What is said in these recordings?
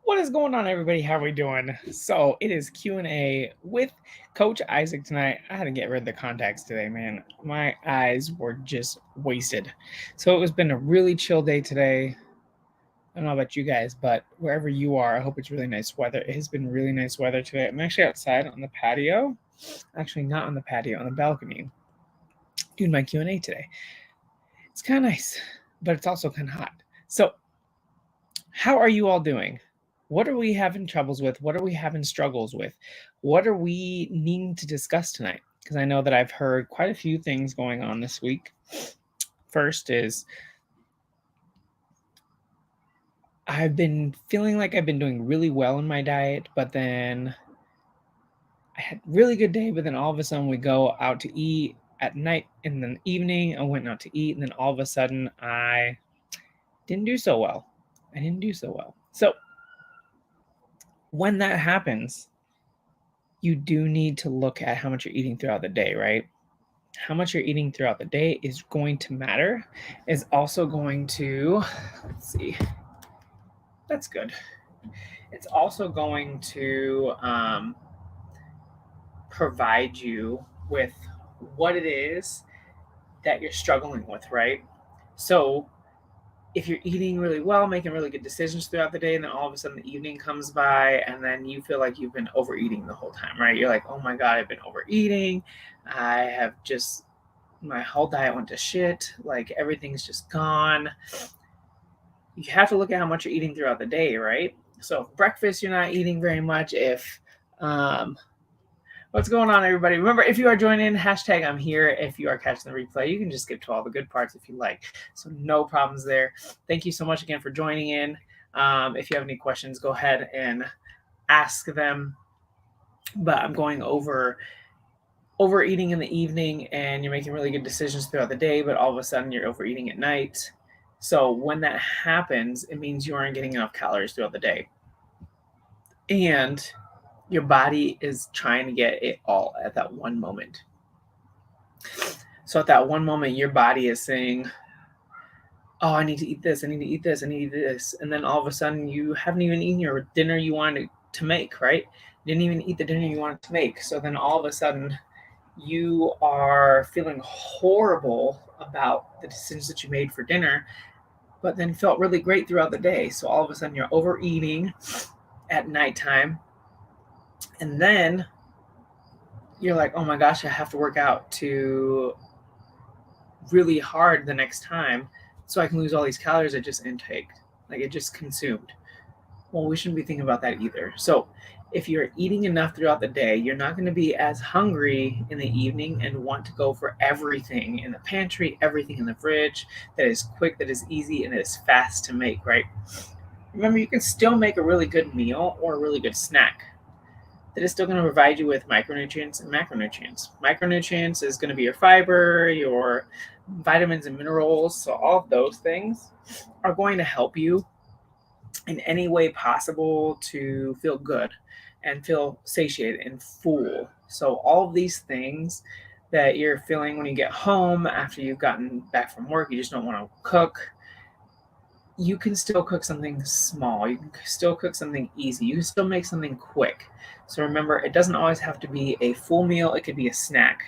What is going on, everybody? How are we doing? So it is Q&A with Coach Isaac tonight. I had to get rid of the contacts today, man. My eyes were just wasted. So it has been a really chill day today. I don't know about you guys, but wherever you are, I hope it's really nice weather. It has been really nice weather today. I'm actually outside on the patio. Actually, not on the patio, on the balcony, doing my Q&A today. It's kind of nice, but it's also kind of hot. So how are you all doing? What are we having troubles with? What are we having struggles with? What are we needing to discuss tonight? Because I know that I've heard quite a few things going on this week. First is I've been feeling like I've been doing really well in my diet, but then I had a really good day, but then all of a sudden we go out to eat at night and then evening. I went out to eat, and then all of a sudden I didn't do so well. So when that happens, you do need to look at how much you're eating throughout the day, right? How much you're eating throughout the day is going to matter. Is also going to, let's see, that's good. It's also going to provide you with what it is that you're struggling with, right? So if you're eating really well, making really good decisions throughout the day, and then all of a sudden the evening comes by and then you feel like you've been overeating the whole time, right? You're like, oh my God, I've been overeating. I have just, my whole diet went to shit. Like everything's just gone. You have to look at how much you're eating throughout the day, right? So if breakfast, you're not eating very much. If, what's going on, everybody? Remember, if you are joining in, hashtag I'm here. If you are catching the replay, you can just skip to all the good parts if you like. So no problems there. Thank you so much again for joining in. If you have any questions, go ahead and ask them. But I'm going over overeating in the evening and you're making really good decisions throughout the day, but all of a sudden you're overeating at night. So when that happens, it means you aren't getting enough calories throughout the day. And your body is trying to get it all at that one moment. So at that one moment, your body is saying, oh, I need to eat this, I need to eat this, I need to eat this. And then all of a sudden you haven't even eaten your dinner you wanted to make, right? You didn't even eat the dinner you wanted to make. So then all of a sudden you are feeling horrible about the decisions that you made for dinner, but then felt really great throughout the day. So all of a sudden you're overeating at nighttime. And then you're like, oh my gosh, I have to work out to really hard the next time so I can lose all these calories I just intaked. Like it just consumed. Well, we shouldn't be thinking about that either. So if you're eating enough throughout the day, you're not going to be as hungry in the evening and want to go for everything in the pantry, everything in the fridge that is quick, that is easy, and that is fast to make, right? Remember, you can still make a really good meal or a really good snack that is still going to provide you with micronutrients and macronutrients. Micronutrients is going to be your fiber, your vitamins and minerals. So all of those things are going to help you in any way possible to feel good and feel satiated and full. So all of these things that you're feeling when you get home after you've gotten back from work, you just don't want to cook. You can still cook something small. You can still cook something easy. You can still make something quick. So remember, it doesn't always have to be a full meal. It could be a snack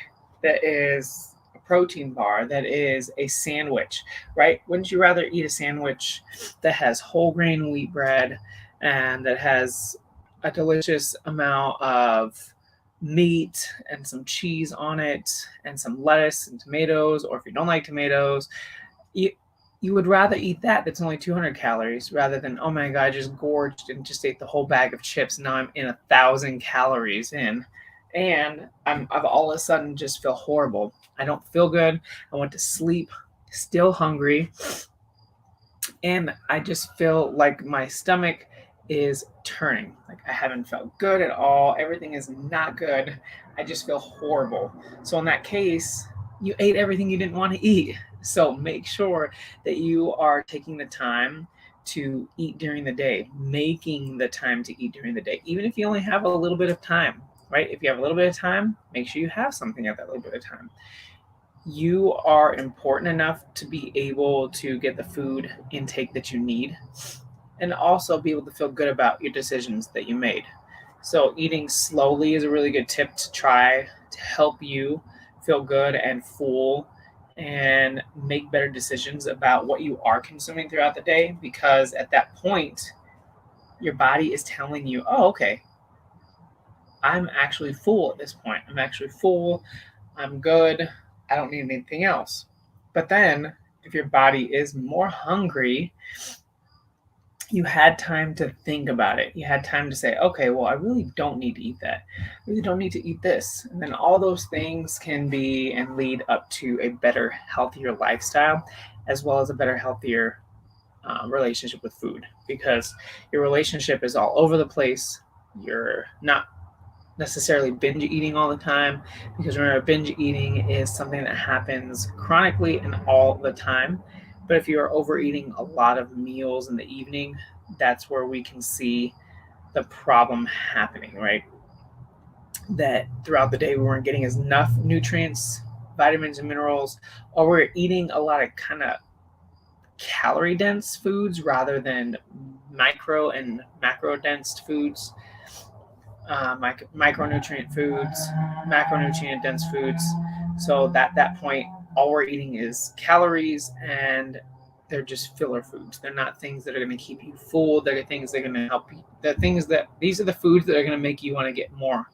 that is a protein bar, that is a sandwich, right? Wouldn't you rather eat a sandwich that has whole grain wheat bread and that has a delicious amount of meat and some cheese on it and some lettuce and tomatoes, or if you don't like tomatoes, you would rather eat that's only 200 calories rather than, oh my God, I just gorged and just ate the whole bag of chips. Now I'm in 1,000 calories in. And I've all of a sudden just feel horrible. I don't feel good. I went to sleep still hungry. And I just feel like my stomach is turning. Like I haven't felt good at all. Everything is not good. I just feel horrible. So in that case, you ate everything you didn't want to eat. So make sure that you are taking the time to eat during the day, making the time to eat during the day, even if you only have a little bit of time, right? If you have a little bit of time, make sure you have something at that little bit of time. You are important enough to be able to get the food intake that you need. and also be able to feel good about your decisions that you made. So eating slowly is a really good tip to try to help you feel good and full and make better decisions about what you are consuming throughout the day, because at that point your body is telling you, oh, okay, I'm actually full at this point. I'm actually full. I'm good. I don't need anything else. But then if your body is more hungry, you had time to think about it. You had time to say, okay, well, I really don't need to eat that. I really don't need to eat this. And then all those things can be and lead up to a better, healthier lifestyle, as well as a better, healthier relationship with food, because your relationship is all over the place. You're not necessarily binge eating all the time, because remember, binge eating is something that happens chronically and all the time. But if you are overeating a lot of meals in the evening, that's where we can see the problem happening, right? That throughout the day we weren't getting enough nutrients, vitamins, and minerals, or we're eating a lot of kind of calorie dense foods rather than micro and macro dense foods, micronutrient foods, macronutrient dense foods. So that point, all we're eating is calories, and they're just filler foods. They're not things that are going to keep you full. They're things that are going to help you. These are the foods that are going to make you want to get more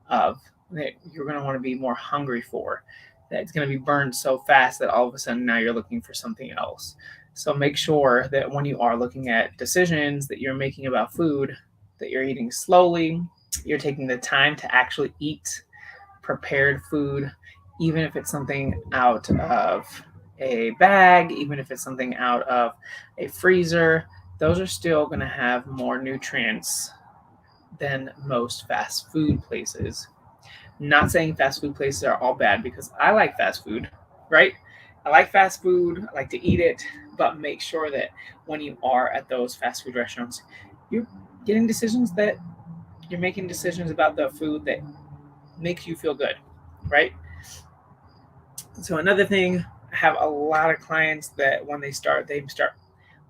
of. That you're going to want to be more hungry for. That it's going to be burned so fast that all of a sudden now you're looking for something else. So make sure that when you are looking at decisions that you're making about food, that you're eating slowly, you're taking the time to actually eat prepared food, even if it's something out of a bag, even if it's something out of a freezer. Those are still going to have more nutrients than most fast food places. Not saying fast food places are all bad, because I like fast food, right? I like fast food, I like to eat it, but make sure that when you are at those fast food restaurants, you're getting decisions that you're making decisions about the food that makes you feel good, right? So another thing, I have a lot of clients that when they start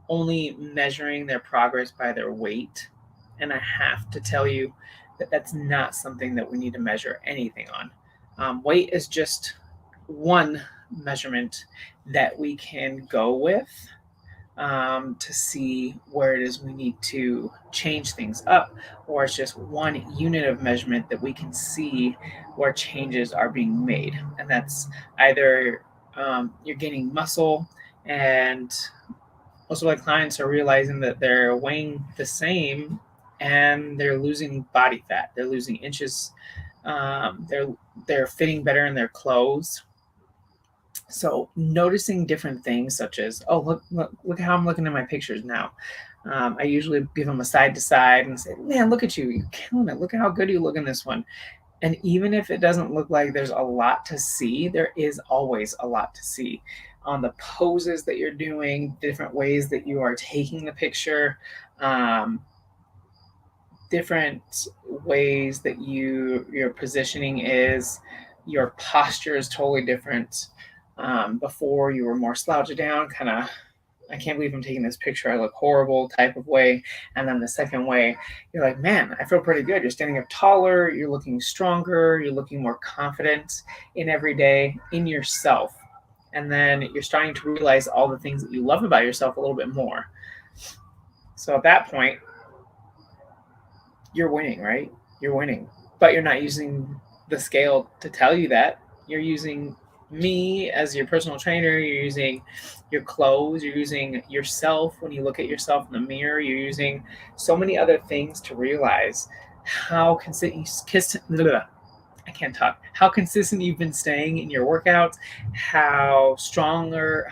only measuring their progress by their weight. And I have to tell you that that's not something that we need to measure anything on. Weight is just one measurement that we can go with to see where it is we need to change things up, or it's just one unit of measurement that we can see where changes are being made. And that's either you're gaining muscle, and most of my clients are realizing that they're weighing the same and they're losing body fat. They're losing inches. They're fitting better in their clothes. So noticing different things, such as, oh, look how I'm looking at my pictures now. I usually give them a side to side and say, man, look at you, you're killing it. Look at how good you look in this one. And even if it doesn't look like there's a lot to see, there is always a lot to see on the poses that you're doing, different ways that you are taking the picture, different ways that your positioning is, your posture is totally different. Before you were more slouched down, kind of, I can't believe I'm taking this picture, I look horrible type of way. And then the second way, you're like, man, I feel pretty good. You're standing up taller, you're looking stronger, you're looking more confident in every day in yourself. And then you're starting to realize all the things that you love about yourself a little bit more. So at that point, you're winning, right? You're winning. But you're not using the scale to tell you that. You're using me as your personal trainer, you're using your clothes, you're using yourself when you look at yourself in the mirror, you're using so many other things to realize how how consistent you've been staying in your workouts, how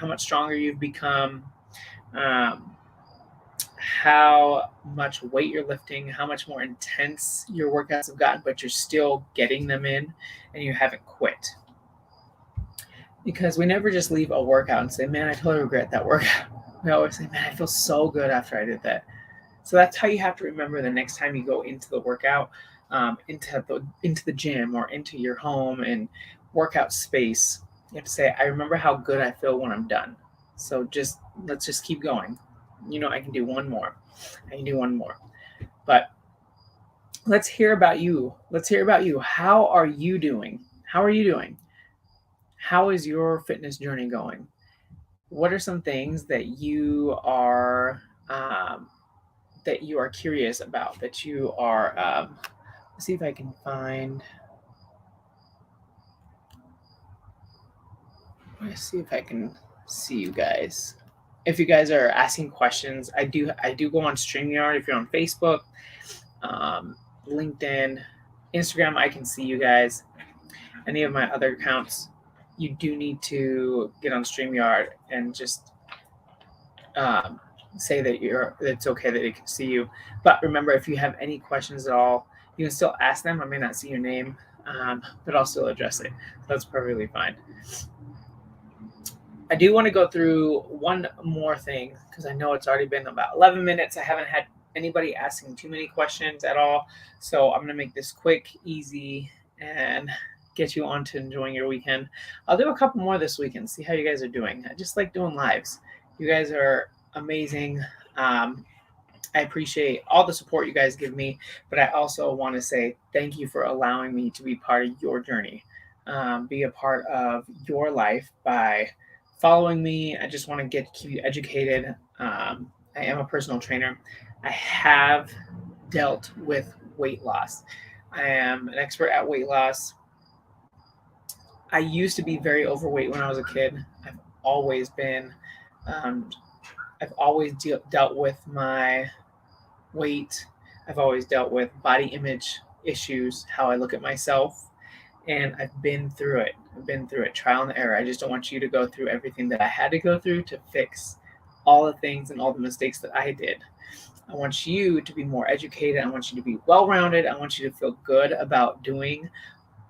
much stronger you've become, how much weight you're lifting, how much more intense your workouts have gotten, but you're still getting them in and you haven't quit. Because we never just leave a workout and say, man, I totally regret that workout. We always say, man, I feel so good after I did that. So that's how you have to remember the next time you go into the workout, into the gym or into your home and workout space. You have to say, I remember how good I feel when I'm done. So let's just keep going. I can do one more. But let's hear about you. How are you doing? How is your fitness journey going? What are some things that you are curious about, that you are let's see if I can find. Let's see if I can see you guys. If you guys are asking questions, I do go on StreamYard. If you're on Facebook, LinkedIn, Instagram, I can see you guys. Any of my other accounts, you do need to get on StreamYard and just say that it's okay that they can see you. But remember, if you have any questions at all, you can still ask them. I may not see your name, but I'll still address it. So that's perfectly fine. I do want to go through one more thing because I know it's already been about 11 minutes. I haven't had anybody asking too many questions at all. So I'm going to make this quick, easy, and get you on to enjoying your weekend. I'll do a couple more this weekend, see how you guys are doing. I just like doing lives. You guys are amazing. I appreciate all the support you guys give me, but I also want to say thank you for allowing me to be part of your journey, be a part of your life by following me. I just want to keep you educated. I am a personal trainer. I have dealt with weight loss. I am an expert at weight loss. I used to be very overweight when I was a kid. I've always been. I've always dealt with my weight. I've always dealt with body image issues, how I look at myself, and I've been through it, trial and error. I just don't want you to go through everything that I had to go through to fix all the things and all the mistakes that I did. I want you to be more educated. I want you to be well-rounded. I want you to feel good about doing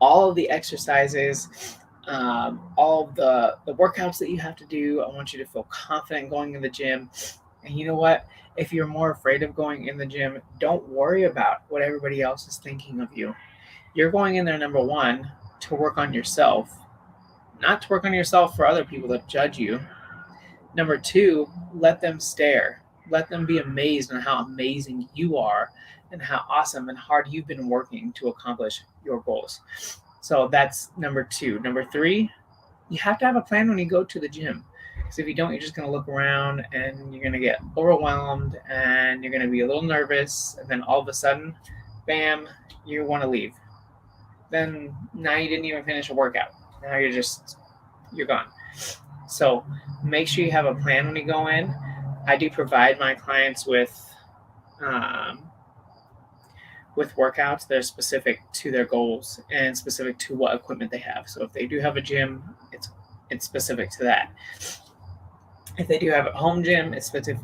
all of the exercises, all of the workouts that you have to do. I want you to feel confident going in the gym. And you know what? If you're more afraid of going in the gym, don't worry about what everybody else is thinking of you. You're going in there, number one, to work on yourself, not to work on yourself for other people to judge you. Number two, let them stare. Let them be amazed on how amazing you are and how awesome and hard you've been working to accomplish your goals. So that's number two. Number three, you have to have a plan when you go to the gym. Because if you don't, you're just going to look around and you're going to get overwhelmed and you're going to be a little nervous. And then all of a sudden, bam, you want to leave. Then now you didn't even finish a workout. Now you're gone. So make sure you have a plan when you go in. I do provide my clients with workouts that are specific to their goals and specific to what equipment they have. So if they do have a gym, it's specific to that. If they do have a home gym, it's specific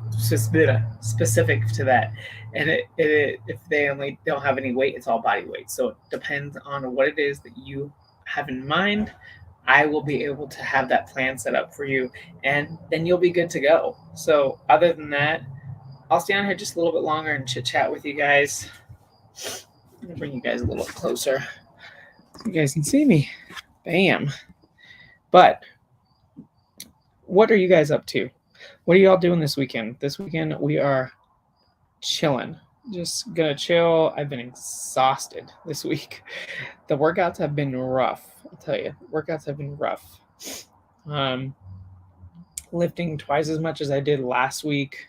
to that. And if they only don't have any weight, it's all body weight. So it depends on what it is that you have in mind. I will be able to have that plan set up for you, and then you'll be good to go. So other than that, I'll stay on here just a little bit longer and chit chat with you guys. I'm going to bring you guys a little closer so you guys can see me. Bam. But what are you guys up to? What are y'all doing this weekend? This weekend we are chilling. Just gonna chill. I've been exhausted this week. The workouts have been rough. I'll tell you, workouts have been rough. Lifting twice as much as I did last week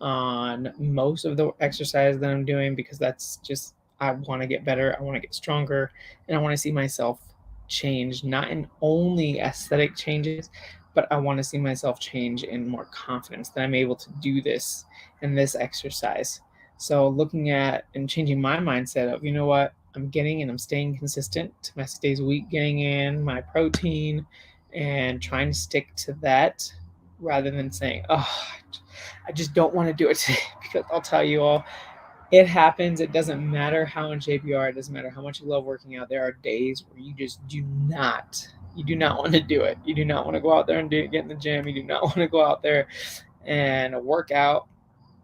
on most of the exercise that I'm doing, because that's just, I want to get better. I want to get stronger, and I want to see myself change, not in only aesthetic changes, but I want to see myself change in more confidence that I'm able to do this in this exercise. So looking at and changing my mindset of, you know what, I'm getting and I'm staying consistent to my 6 days a week, getting in my protein and trying to stick to that rather than saying, oh, I just don't want to do it today. Because I'll tell you all, it happens. It doesn't matter how in shape you are. It doesn't matter how much you love working out. There are days where you just do not want to do it. You do not want to go out there and get in the gym. You do not want to go out there and work out.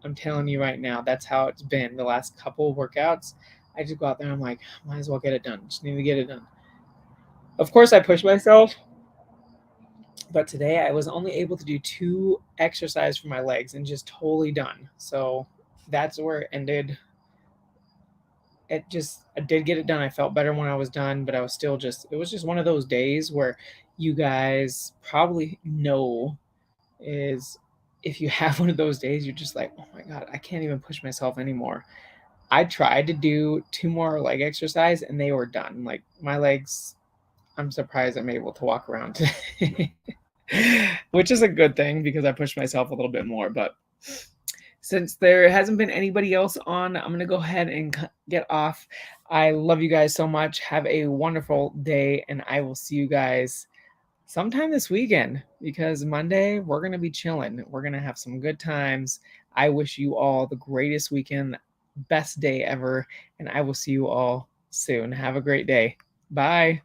I'm telling you right now, that's how it's been the last couple of workouts. I just go out there and I'm like, might as well get it done. Just need to get it done. Of course, I push myself. But today I was only able to do 2 exercises for my legs and just totally done. So that's where it ended. I did get it done. I felt better when I was done, but I was still it was just one of those days where you guys probably know is if you have one of those days, you're just like, oh my God, I can't even push myself anymore. I tried to do 2 more leg exercise and they were done. Like my legs, I'm surprised I'm able to walk around today, which is a good thing because I pushed myself a little bit more. But since there hasn't been anybody else on, I'm going to go ahead and get off. I love you guys so much. Have a wonderful day, and I will see you guys sometime this weekend because Monday we're going to be chilling. We're going to have some good times. I wish you all the greatest weekend, best day ever, and I will see you all soon. Have a great day. Bye.